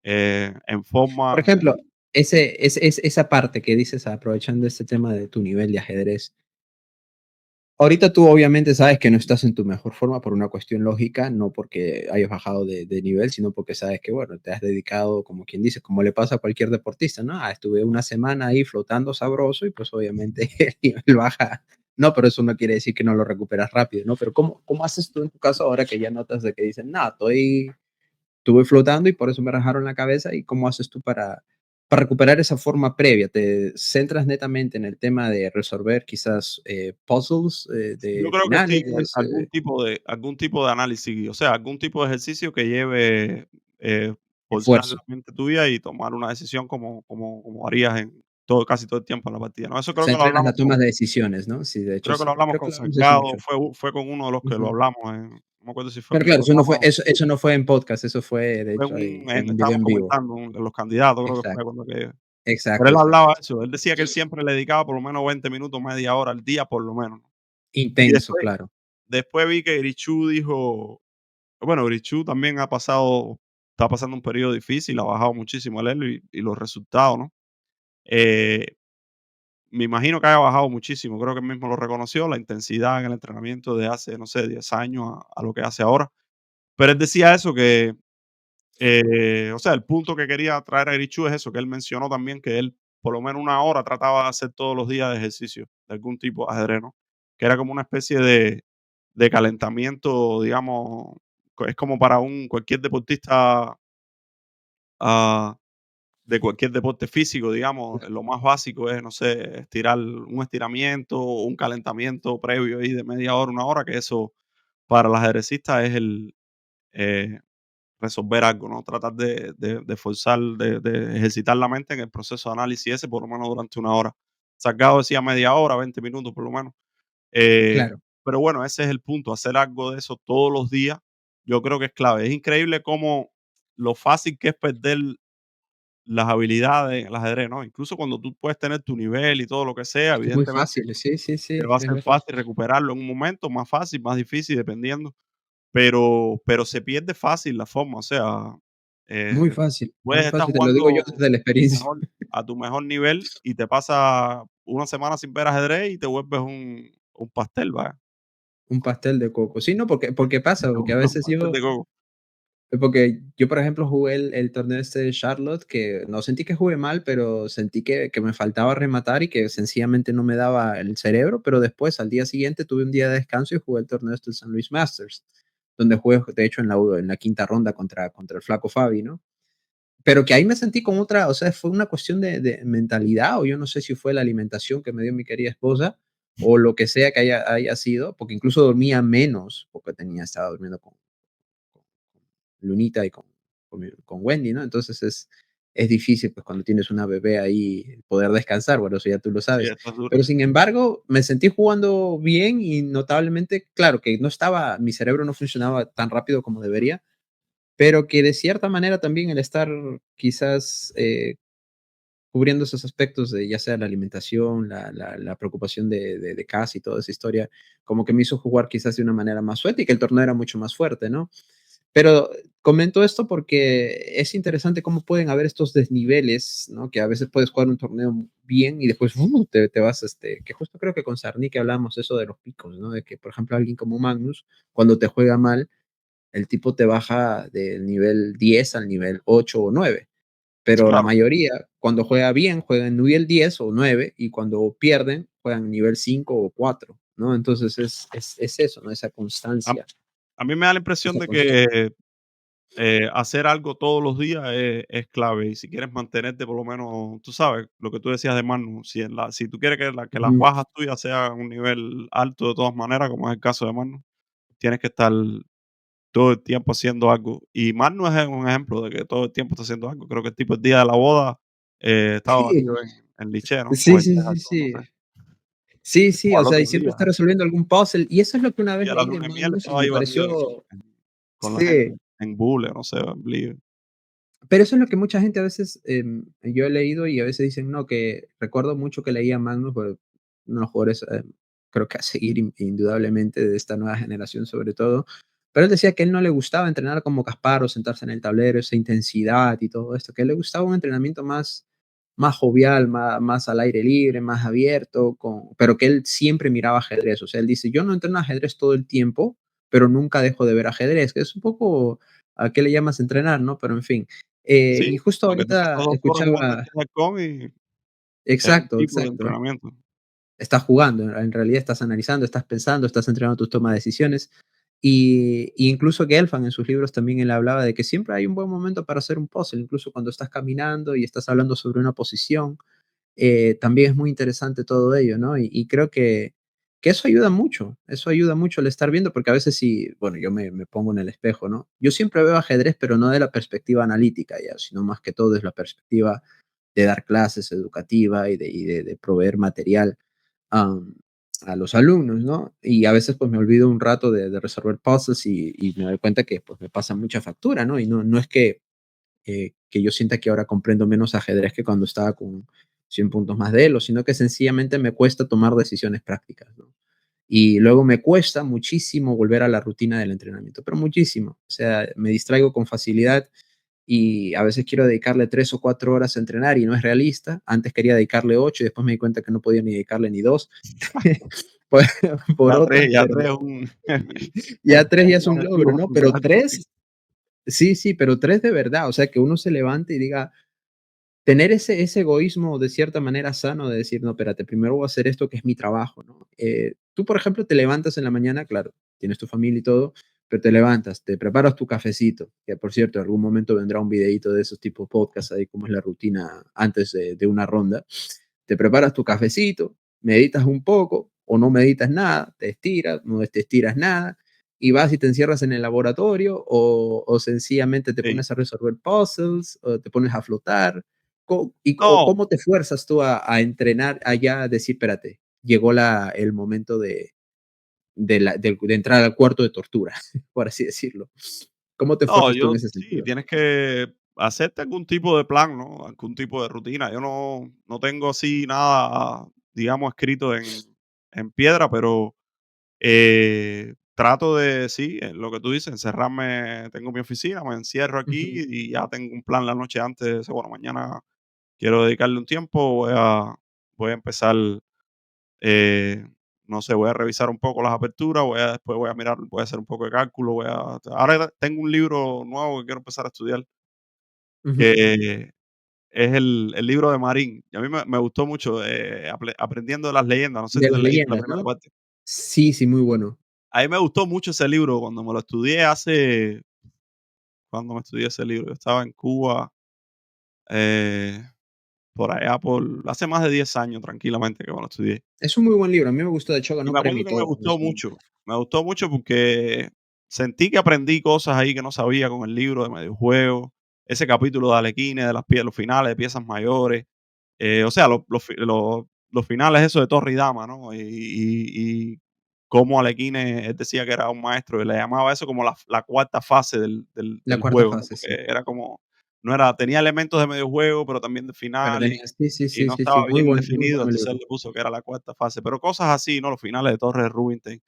en Por forma. ejemplo, esa parte que dices, aprovechando este tema de tu nivel de ajedrez, ahorita tú obviamente sabes que no estás en tu mejor forma por una cuestión lógica, no porque hayas bajado de nivel, sino porque sabes que, bueno, te has dedicado, como quien dice, como le pasa a cualquier deportista, ¿no? Estuve una semana ahí flotando sabroso y pues obviamente el nivel baja. No, pero eso no quiere decir que no lo recuperas rápido, ¿no? Pero ¿cómo haces tú en tu caso ahora que ya notas de que dicen, no, estuve flotando y por eso me rajaron la cabeza? ¿Y cómo haces tú para recuperar esa forma previa? ¿Te centras netamente en el tema de resolver quizás puzzles Yo de creo que sí, finales? algún tipo de análisis, o sea, algún tipo de ejercicio que lleve, forzar la Esfuerzo. mente tuya y tomar una decisión como harías en casi todo el tiempo en la partida, ¿no? Eso O sea, entrenas la toma de decisiones, ¿no? Sí, de hecho creo que lo sí. hablamos Creo que con lo hablamos de eso Salgado, mucho. fue con uno de los que lo Ujú. hablamos no me acuerdo si fue Pero en un claro, programa eso no fue en podcast, eso fue de fue hecho ahí en un video estábamos en vivo. comentando de los candidatos, creo que fue Exacto, cuando que pero exacto, él exacto, hablaba de exacto. eso, él decía que él siempre le dedicaba por lo menos 20 minutos, media hora al día, por lo menos, ¿no? Y Intenso, claro. después vi que Irichú dijo, bueno, Irichú también está pasando un periodo difícil, ha bajado muchísimo el elo y los resultados, ¿no? Eh, Me imagino que haya bajado muchísimo, creo que él mismo lo reconoció, la intensidad en el entrenamiento de hace, no sé, 10 años a lo que hace ahora. Pero él decía eso que, o sea, el punto que quería traer a Irichú es eso, que él mencionó también que él por lo menos una hora trataba de hacer todos los días de ejercicio de algún tipo de ajedrez, ¿no? Que era como una especie de calentamiento, digamos, es como para cualquier deportista ah, de cualquier deporte físico, digamos, lo más básico es, no sé, estirar un estiramiento o un calentamiento previo ahí de media hora, una hora, que eso para el ajedrecista es eh, resolver algo, ¿no? Tratar de forzar, de ejercitar la mente en el proceso de análisis ese, por lo menos durante una hora. Salgado decía media hora, 20 minutos por lo menos. Claro, Pero bueno, ese es el punto, hacer algo de eso todos los días, yo creo que es clave. Es increíble cómo lo fácil que es perder las habilidades en el ajedrez, ¿no? Incluso cuando tú puedes tener tu nivel y todo lo que sea, es muy evidentemente fácil. Sí, sí, te sí, va a es ser verdad. fácil recuperarlo en un momento, más fácil, más difícil, dependiendo. Pero se pierde fácil la forma, o sea, Muy eh, fácil, puedes muy estar fácil. Te lo digo yo jugando desde la a tu experiencia. mejor a tu mejor nivel y te pasa una semana sin ver ajedrez y te vuelves un pastel, vaya. Un pastel de coco. Sí, no, porque pasa, Te porque a vuelves un veces pastel de coco. porque yo, por ejemplo, jugué el torneo este de Charlotte, que no sentí que jugué mal, pero sentí que me faltaba rematar y que sencillamente no me daba el cerebro, pero después, al día siguiente, tuve un día de descanso y jugué el torneo este del San Luis Masters, donde jugué, de hecho, en la quinta ronda contra el flaco Fabi, ¿no? Pero que ahí me sentí con otra, o sea, fue una cuestión de mentalidad, o yo no sé si fue la alimentación que me dio mi querida esposa, o lo que sea que haya sido, porque incluso dormía menos, porque estaba durmiendo con Lunita y con Wendy, ¿no? Entonces es difícil, pues, cuando tienes una bebé ahí, poder descansar, bueno, eso ya tú lo Sí, sabes. esta es dura. Pero sin embargo, me sentí jugando bien y notablemente, claro, que no estaba, mi cerebro no funcionaba tan rápido como debería, pero que de cierta manera también el estar quizás cubriendo esos aspectos de ya sea la alimentación, la preocupación de casa y toda esa historia, como que me hizo jugar quizás de una manera más suelta y que el torneo era mucho más fuerte, ¿no? Pero comento esto porque es interesante cómo pueden haber estos desniveles, ¿no? Que a veces puedes jugar un torneo bien y después te vas, que justo creo que con Sarni que hablamos eso de los picos, ¿no? De que, por ejemplo, alguien como Magnus, cuando te juega mal, el tipo te baja del nivel 10 al nivel 8 o 9, pero la Claro. mayoría, cuando juega bien, juega en nivel 10 o 9 y cuando pierden, juegan nivel 5 o 4, ¿no? Entonces es eso, ¿no? Esa A constancia, a mí me da la impresión esa de constancia. que, hacer algo todos los días es clave, y si quieres mantenerte por lo menos, tú sabes, lo que tú decías de Manu, si tú quieres que las Ujú. bajas tuyas sean un nivel alto de todas maneras, como es el caso de Manu, tienes que estar todo el tiempo haciendo algo. Y Manu es un ejemplo de que todo el tiempo está haciendo algo. Creo que el tipo el día de la boda, estaba Sí, metido en Liche, ¿no? O sí, en sí, sí, Algo, no sí. sé. Sí, sí, O o al sea, y otro siempre día. está resolviendo algún puzzle, y eso es lo que una Y vez a la leí de luna de miel Magnus y estaba me ahí metido pareció con la gente sí, en Bule, no sé, en Blige. pero eso es lo que mucha gente a veces, yo he leído y a veces dicen, no, que recuerdo mucho que leía Magnus, uno de los jugadores, creo que a seguir indudablemente de esta nueva generación sobre todo, pero él decía que él no le gustaba entrenar como Kasparov, sentarse en el tablero, esa intensidad y todo esto, que a él le gustaba un entrenamiento más más jovial, más al aire libre, más abierto, pero que él siempre miraba ajedrez. O sea, él dice, yo no entreno ajedrez todo el tiempo, pero nunca dejo de ver ajedrez, que es un poco a qué le llamas entrenar, ¿no? Pero en fin. Sí, Y justo lo que tú ahorita pasas 2 horas jugando escuchaba, al halcón y es un exacto, tipo de exacto. entrenamiento. Estás jugando, en realidad estás analizando, estás pensando, estás entrenando tus tomas de decisiones. Y incluso Gelfand en sus libros también él hablaba de que siempre hay un buen momento para hacer un puzzle, incluso cuando estás caminando y estás hablando sobre una posición, también es muy interesante todo ello, ¿no? Y creo que eso ayuda mucho el estar viendo, porque a veces sí, bueno, yo me pongo en el espejo, ¿no? Yo siempre veo ajedrez, pero no de la perspectiva analítica ya, sino más que todo es la perspectiva de dar clases educativa y de proveer material am, a los alumnos, ¿no? Y a veces pues me olvido un rato de resolver puzzles y me doy cuenta que pues me pasa mucha factura, ¿no? Y no es que yo sienta que ahora comprendo menos ajedrez que cuando estaba con 100 puntos más de él, sino que sencillamente me cuesta tomar decisiones prácticas, ¿no? Y luego me cuesta muchísimo volver a la rutina del entrenamiento, pero muchísimo. O sea, me distraigo con facilidad y a veces quiero dedicarle 3 o 4 horas a entrenar y no es realista. Antes quería dedicarle 8 y después me di cuenta que no podía ni dedicarle ni 2 por, por otras, Ya pero 3 es un ya 3 ya es un un logro, objetivo ¿no? Pero fundamental, sí. 3 sí, sí, pero 3 de verdad, o sea, que uno se levante y diga, tener ese egoísmo de cierta manera sano de decir, no, espérate, primero voy a hacer esto que es mi trabajo, ¿no? Tú, por ejemplo, te levantas en la mañana, claro, tienes tu familia y todo, pero te levantas, te preparas tu cafecito, que por cierto, en algún momento vendrá un videito de esos tipos podcasts ahí, como es la rutina antes de una ronda. Te preparas tu cafecito, meditas un poco o no meditas nada, te estiras, no te estiras nada, y vas y te encierras en el laboratorio o sencillamente te Sí. pones a resolver puzzles o te pones a flotar o No, cómo te fuerzas tú a entrenar allá, a decir, espérate, llegó el momento de entrar al cuarto de tortura, por así decirlo. ¿Cómo te no, fuerzas tú yo en ese sí, sentido? tienes que hacerte algún tipo de plan, ¿no? Algún tipo de rutina. Yo no tengo así nada, digamos, escrito en piedra, pero trato de, sí, lo que tú dices, encerrarme, tengo mi oficina, me encierro Ujú, aquí y ya tengo un plan la noche antes. Bueno, mañana quiero dedicarle un tiempo, voy a empezar, eh, no sé, voy a revisar un poco las aperturas, después voy a mirar, voy a hacer un poco de cálculo, ahora tengo un libro nuevo que quiero empezar a estudiar, ujú. que es el libro de Marín. Y a mí me gustó mucho, Aprendiendo de las leyendas, no sé si De te las leíste la leyendas, primera ¿no? parte. Sí, sí, muy bueno. A mí me gustó mucho ese libro cuando me lo estudié cuando me estudié ese libro, yo estaba en Cuba, eh, por allá hace más de 10 años tranquilamente que me lo estudié. Es un muy buen libro, a mí me gustó, de hecho Y ganó me premio acuerdo y que todo en su momento. me gustó mucho porque sentí que aprendí cosas ahí que no sabía con el libro de videojuegos, ese capítulo de Arlequines, los finales de piezas mayores, o sea, los finales eso de Torre y Dama, ¿no? Y cómo Arlequines, él decía que era un maestro y le llamaba eso como la cuarta fase La del cuarta juego, ¿no? fase, Porque sí. era como, no era, tenía elementos de mediojuego, pero también de Pero final tenía sí, sí, y sí, no sí, sí, estaba bien muy definido, bueno el entonces libro. él le puso que era la cuarta fase, pero cosas así, ¿no? Los finales de Torre de Rubinstein.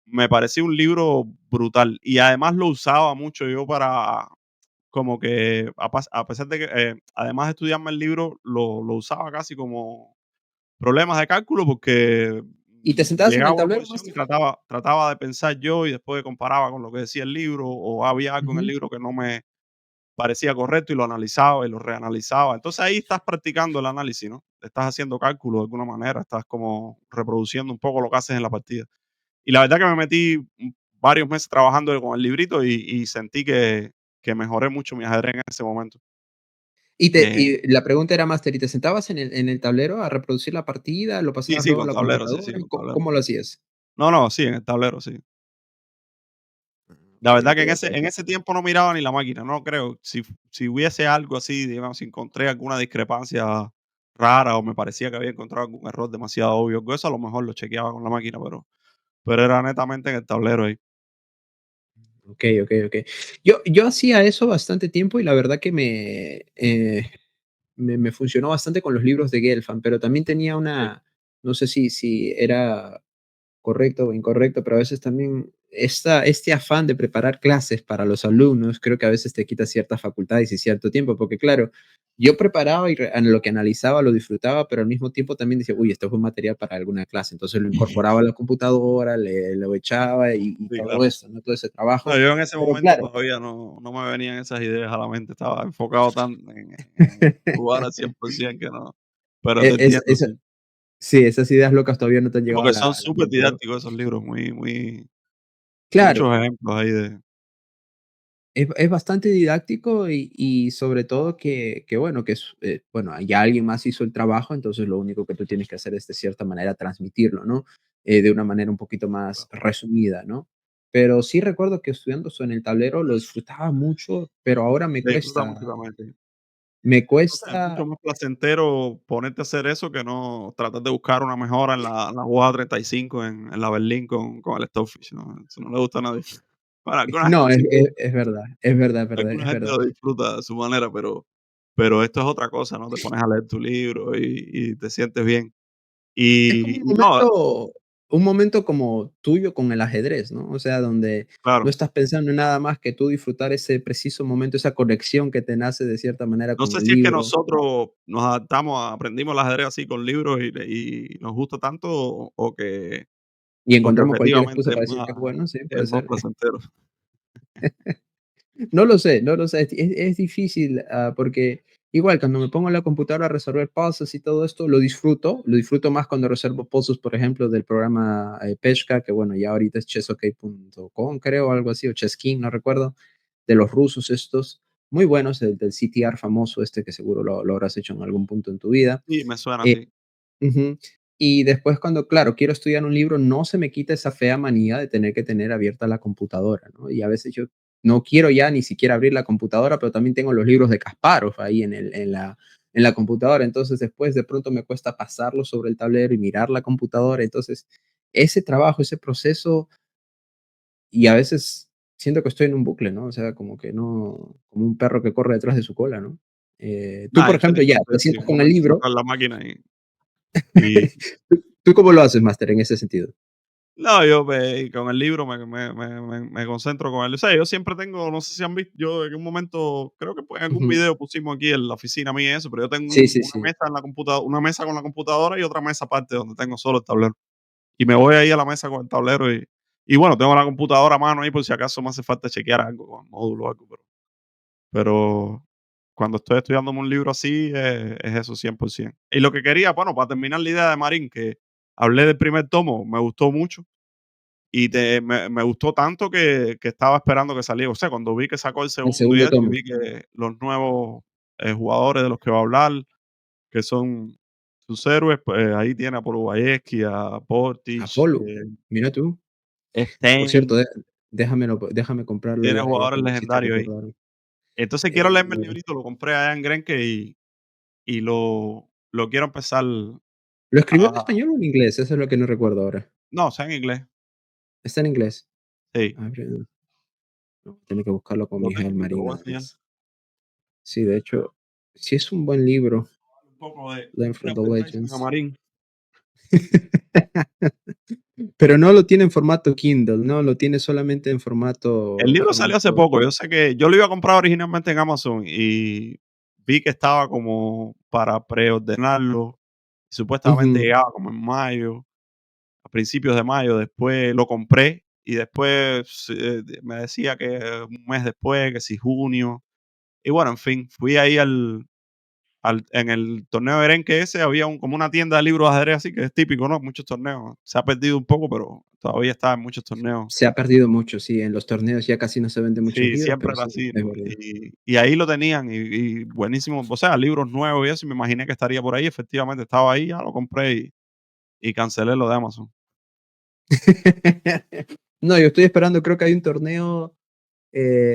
Me parecía un libro brutal y además lo usaba mucho yo para como que, a pesar de que, además de estudiarme el libro, lo usaba casi como problemas de cálculo porque ¿Y te sentabas en llegaba el a una tablero, posición y máster? trataba de pensar yo y después comparaba con lo que decía el libro o había algo en el Ujú. libro que no me parecía correcto y lo analizaba y lo reanalizaba. Entonces ahí estás practicando el análisis, ¿no? Estás haciendo cálculo de alguna manera, estás como reproduciendo un poco lo que haces en la partida. Y la verdad que me metí varios meses trabajando con el librito y sentí que mejoré mucho mi ajedrez en ese momento. Eh, Y la pregunta era, máster, ¿y te sentabas en el tablero a reproducir la partida? ¿Lo sí, pasabas sí, luego a con la tablero, sí, sí, computadora? con tablero. ¿Cómo lo hacías? No, no, sí, en el tablero, sí. La Okey, verdad que okey, okey. en ese tiempo no miraba ni la máquina, no creo. Si hubiese algo así, digamos, si encontré alguna discrepancia rara o me parecía que había encontrado algún error demasiado obvio, que eso a lo mejor lo chequeaba con la máquina, pero era netamente en el tablero ahí. Okey, okey, okey. Yo hacía eso bastante tiempo y la verdad que me funcionó bastante con los libros de Gelfand, pero también tenía Sí. una no sé si era correcto o incorrecto, pero a veces también este afán de preparar clases para los alumnos, creo que a veces te quita ciertas facultades y cierto tiempo, porque claro, yo preparaba y en lo que analizaba lo disfrutaba, pero al mismo tiempo también decía, uy, esto es un material para alguna clase, entonces lo incorporaba a la computadora, lo echaba y Sí, todo claro. eso, ¿no? Todo ese No, trabajo. yo en ese Pero momento claro, todavía no me venían esas ideas a la mente, estaba enfocado tan en jugar al 100% que no, pero te es, entiendo, sí. sí, esas ideas locas todavía no te han Sí, llegado porque son a la súper mente, ¿no? didácticos esos libros, muy muchos Claro, ejemplos ahí de es bastante didáctico y sobre todo que bueno, que es, bueno, ya alguien más hizo el trabajo, entonces lo único que tú tienes que hacer es de cierta manera transmitirlo, ¿no? De una manera un poquito más resumida, ¿no? Pero sí recuerdo que estudiando eso en el tablero lo disfrutaba mucho, pero ahora se disfruta mucho también, sí. me O sea, es mucho cuesta, más placentero ponerte a hacer eso que no tratar de buscar una mejora en la jugada 35 en la Berlín con el Stockfish, ¿no? Eso no le gusta a nadie. Bueno, alguna no, gente sí le gusta, es verdad, es verdad, es verdad, alguna es gente verdad. lo disfruta a su manera, pero esto es otra cosa, ¿no? Te pones a leer tu libro y te sientes bien. Es como Y no, un momento como tuyo con el ajedrez, ¿no? O sea, donde no claro. estás pensando en nada más que tú disfrutar ese preciso momento, esa conexión que te nace de cierta manera No con sé el si es que libro, nosotros nos adaptamos, aprendimos el ajedrez así con libros y nos gusta tanto y o que encontramos cualquier objetivamente excusa para decir que es bueno, sí, es puede más ser. placentero. No lo sé, no lo sé, es difícil, porque igual cuando me pongo en la computadora a resolver puzzles y todo esto, lo disfruto más cuando resuelvo puzzles, por ejemplo, del programa, Peshka, que bueno, ya ahorita es chessok.com, creo, algo así, o Chessking, no recuerdo, de los rusos estos, muy buenos, el del CTR famoso este, que seguro lo habrás hecho en algún punto en tu vida. Sí, me suena Eh, así. Ujú. Y después cuando, claro, quiero estudiar un libro, no se me quita esa fea manía de tener que tener abierta la computadora, ¿no? Y a veces yo no quiero ya ni siquiera abrir la computadora, pero también tengo los libros de Kasparov ahí en la computadora. Entonces después de pronto me cuesta pasarlo sobre el tablero y mirar la computadora. Entonces ese trabajo, ese proceso, y a veces siento que estoy en un bucle, ¿no? O sea, como que no, como un perro que corre detrás de su cola, ¿no? Tú, Nada, por yo te ejemplo, ya entiendo, te sí, sientas un con el momento libro. sacar la máquina y ¿Tú cómo lo haces, Máster, en ese sentido? no, yo con el libro me concentro con él. O sea, yo siempre tengo, no sé si han visto, yo en un momento, creo que pues, en algún Ujú. video pusimos aquí en la oficina mía y eso, pero yo tengo Sí, sí, una sí. mesa en la computadora, una mesa con la computadora y otra mesa aparte donde tengo solo el tablero. Y me voy ahí a la mesa con el tablero y bueno, tengo la computadora a mano ahí por si acaso me hace falta chequear algo con el módulo o algo, pero cuando estoy estudiándome un libro así, es eso 100%. Y lo que quería, bueno, para terminar la idea de Marín, que hablé del primer tomo, me gustó mucho y me gustó tanto que estaba esperando que saliera. O sea, cuando vi que sacó el El segundo y segundo eso, y tomo. vi que los nuevos jugadores de los que va a hablar, que son sus héroes, pues ahí tiene a Polovayeski, a Portis, Apolo, mira tú. Por cierto, Stein, déjame comprarlo tiene ya que jugadores me hiciste legendarios ahí. recordar. Entonces quiero Eh, leerme el librito, lo compré allá en Grenke y lo quiero empezar ¿Lo escribió en a español o en inglés? Eso es lo que no recuerdo ahora. no, está en inglés, Está en inglés. sí. Abre, no, tengo que buscarlo con Lo tengo Miguel aquí, te lo Marín voy a nada enseñar. más. Sí, de hecho, sí es un buen libro, Un poco de Learn from the Rapper Tyson a Legends. Marín. Pero no lo tiene en formato Kindle, no, lo tiene solamente en El libro salió hace formato. poco, yo sé que yo lo iba a comprar originalmente en Amazon y vi que estaba como para preordenarlo, supuestamente Ujú. llegaba como en mayo, a principios de mayo, después lo compré y después, me decía que un mes después, que si junio, y bueno, en fin, fui ahí en el torneo de Erenque ese había como una tienda de libros de ajedrez así, que es típico, ¿no? Muchos torneos. Se ha perdido un poco, pero todavía está en muchos torneos. Se ha perdido mucho, sí, en los torneos ya casi no se venden muchos Sí, libros, siempre pero era sí, así, es ¿no? verdad. Y ahí lo tenían y buenísimo, o sea, libros nuevos y eso, y me imaginé que estaría por ahí, efectivamente estaba ahí, ya lo compré y cancelé lo de Amazon. No, yo estoy esperando, creo que hay un torneo,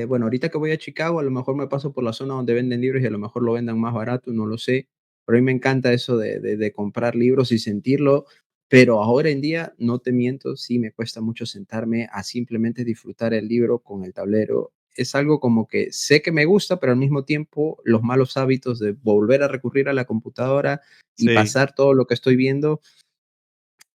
bueno, ahorita que voy a Chicago, a lo mejor me paso por la zona donde venden libros y a lo mejor lo vendan más barato, no lo sé, pero a mí me encanta eso de comprar libros y sentirlo, pero ahora en día, no te miento, sí me cuesta mucho sentarme a simplemente disfrutar el libro con el tablero. Es algo como que sé que me gusta, pero al mismo tiempo los malos hábitos de volver a recurrir a la computadora y Sí, pasar todo lo que estoy viendo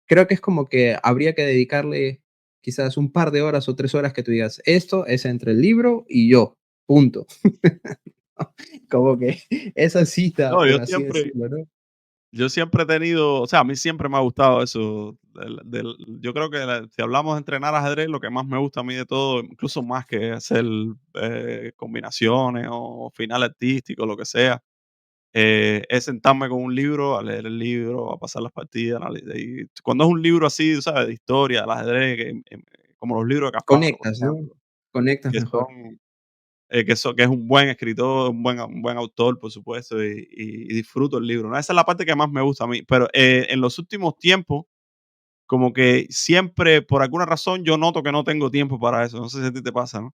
creo que es como que habría que dedicarle quizás un par de horas o 3 horas que tú digas, esto es entre el libro y yo, punto. Como que esa cita, No, por así decirlo, ¿no? yo siempre he tenido, o sea, a mí siempre me ha gustado eso. Yo creo que si hablamos de entrenar ajedrez, lo que más me gusta a mí de todo, incluso más que hacer combinaciones o final artístico, lo que sea, es sentarme con un libro, a leer el libro, a pasar las partidas. Y cuando es un libro así, ¿sabes? De historia, del ajedrez, como los libros de Kasparov, por Conectas, ¿no? ejemplo, Conectas que mejor. son que es un buen escritor, un buen autor, por supuesto, y disfruto el libro, ¿no? Esa es la parte que más me gusta a mí. Pero en los últimos tiempos, como que siempre, por alguna razón, yo noto que no tengo tiempo para eso. No sé si a ti te pasa, ¿no?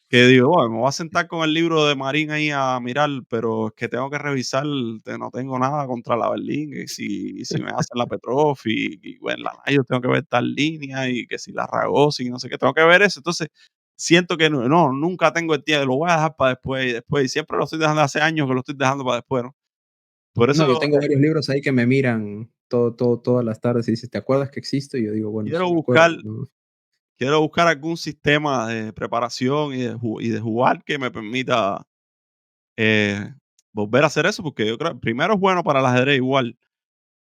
Que digo, bueno, me voy a sentar con el libro de Marín ahí a mirar, pero es que tengo que revisar, no tengo nada contra la Berlín, y si me hacen la Petrov, y bueno, la yo tengo que ver tal línea, y que si la Ragozzi, y no sé qué, tengo que ver eso. Entonces, siento que no, nunca tengo el tiempo, lo voy a dejar para después, y después, y siempre lo estoy dejando, hace años que lo estoy dejando para después, ¿no? Por eso No, yo tengo varios libros ahí que me miran todas las tardes y dices, ¿te acuerdas que existo? Y yo digo, bueno, quiero sí me buscar acuerdo, ¿no? quiero buscar algún sistema de preparación y de jugar que me permita eh, volver a hacer eso, porque yo creo, primero es bueno para el ajedrez igual,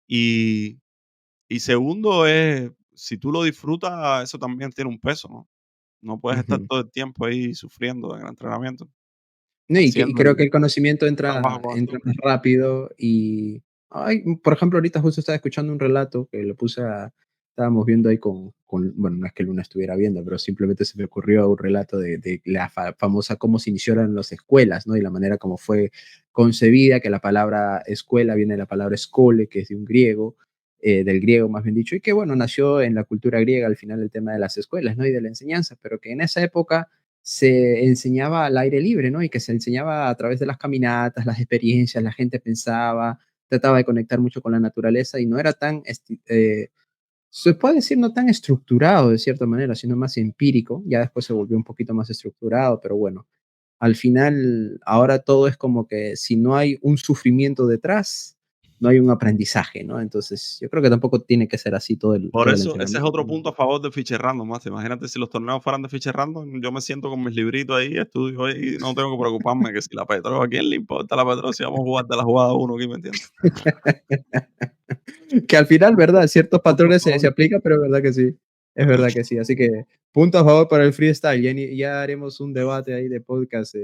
y, y segundo es, si tú lo disfrutas, eso también tiene un peso, ¿no? No puedes estar Ujú. todo el tiempo ahí sufriendo en el entrenamiento, No, y haciendo creo que el el conocimiento trabajo con entra altura. más rápido y, ay, por ejemplo, ahorita justo estaba escuchando un relato que lo estábamos viendo ahí bueno, no es que Luna estuviera viendo, pero simplemente se me ocurrió un relato de la famosa cómo se iniciaron las escuelas, ¿no? Y la manera como fue concebida, que la palabra escuela viene de la palabra skole, que es de un griego, del griego más bien dicho, y que bueno, nació en la cultura griega al final el tema de las escuelas, ¿no? Y de la enseñanza, pero que en esa época se enseñaba al aire libre, ¿no? Y que se enseñaba a través de las caminatas, las experiencias, la gente pensaba, trataba de conectar mucho con la naturaleza y no era tan, se puede decir, no tan estructurado de cierta manera, sino más empírico. Ya después se volvió un poquito más estructurado, pero bueno, al final ahora todo es como que si no hay un sufrimiento detrás, no hay un aprendizaje, ¿no? Entonces yo creo que tampoco tiene que ser así Por todo el eso, ese es entrenamiento, otro ¿no? punto a favor de Fiche Random, más. Imagínate si los torneos fueran de Fiche Random, yo me siento con mis libritos ahí, estudio y no tengo que preocuparme que si la Petro, ¿a quién le importa la Petro si vamos a jugar de la jugada uno aquí, me entiendes? Que al final, ¿verdad? Ciertos Punto a patrones se favor. aplican, pero es verdad que sí. Es verdad que sí. Así que punto a favor para el freestyle. Ya haremos un debate ahí de podcast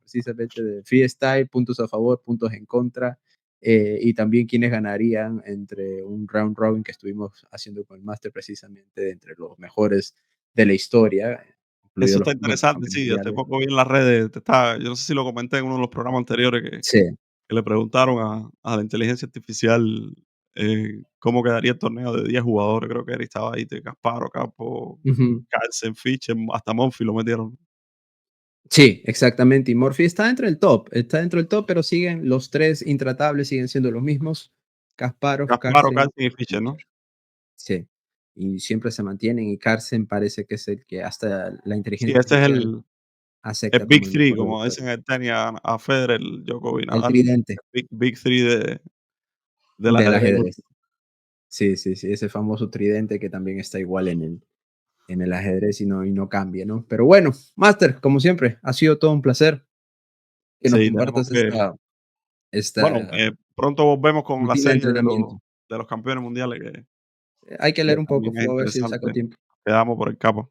precisamente de freestyle, puntos a favor, puntos en contra, y también quiénes ganarían entre un round robin que estuvimos haciendo con el máster precisamente de entre los mejores de la historia, Eso incluidos está los, bueno, los interesante, campeones sí, hace mundiales. poco vi en las redes, yo no sé si lo comenté en uno de los programas anteriores Sí. que le preguntaron a la inteligencia artificial cómo quedaría el torneo de 10 jugadores, creo que era, y estaba ahí de Casparo, Capo, Ujú. Carlsen, Fischer, hasta Monfils lo metieron. Sí, exactamente. Y Murphy está dentro del top, pero siguen los tres intratables, siguen siendo los mismos, Kasparov, Casparo, Carlsen Carlsen y y Fischer, ¿no? Fischer. Sí, y siempre se mantienen y Carlsen parece que es el que hasta la Sí, inteligencia ese es artificial el acepta Big como el Three, mejor de la como historia. dicen en el tenis a Federer, Djokovic, El Nadal, tridente Big Three del del ajedrez. ajedrez. Sí, sí, sí, ese famoso tridente que también está igual en el ajedrez y no cambia, ¿no? Pero bueno, Master, como siempre, ha sido todo un placer que nos Sí, tenemos compartas que, bueno, esta pronto volvemos con la rutina de serie entrenamiento. de los campeones mundiales, Hay que que leer un poco, también es Flo, a ver si saco interesante. tiempo. Quedamos por el capo.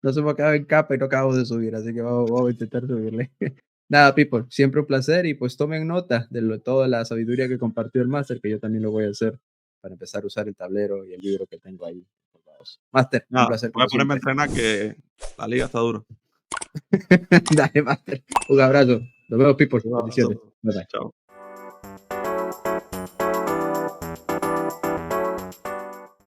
No se me acaba en capa y no acabo de subir, así que vamos a intentar subirle. Nada, people, siempre un placer y pues tomen nota de toda la sabiduría que compartió el máster, que yo también lo voy a hacer para empezar a usar el tablero y el libro que tengo ahí colgados. Máster, un Nada, placer voy a como ponerme a siempre. entrenar que la liga está dura. Dale, Máster. Un abrazo. Nos vemos, people. Un Bendiciones. abrazo. Bye bye. Chao.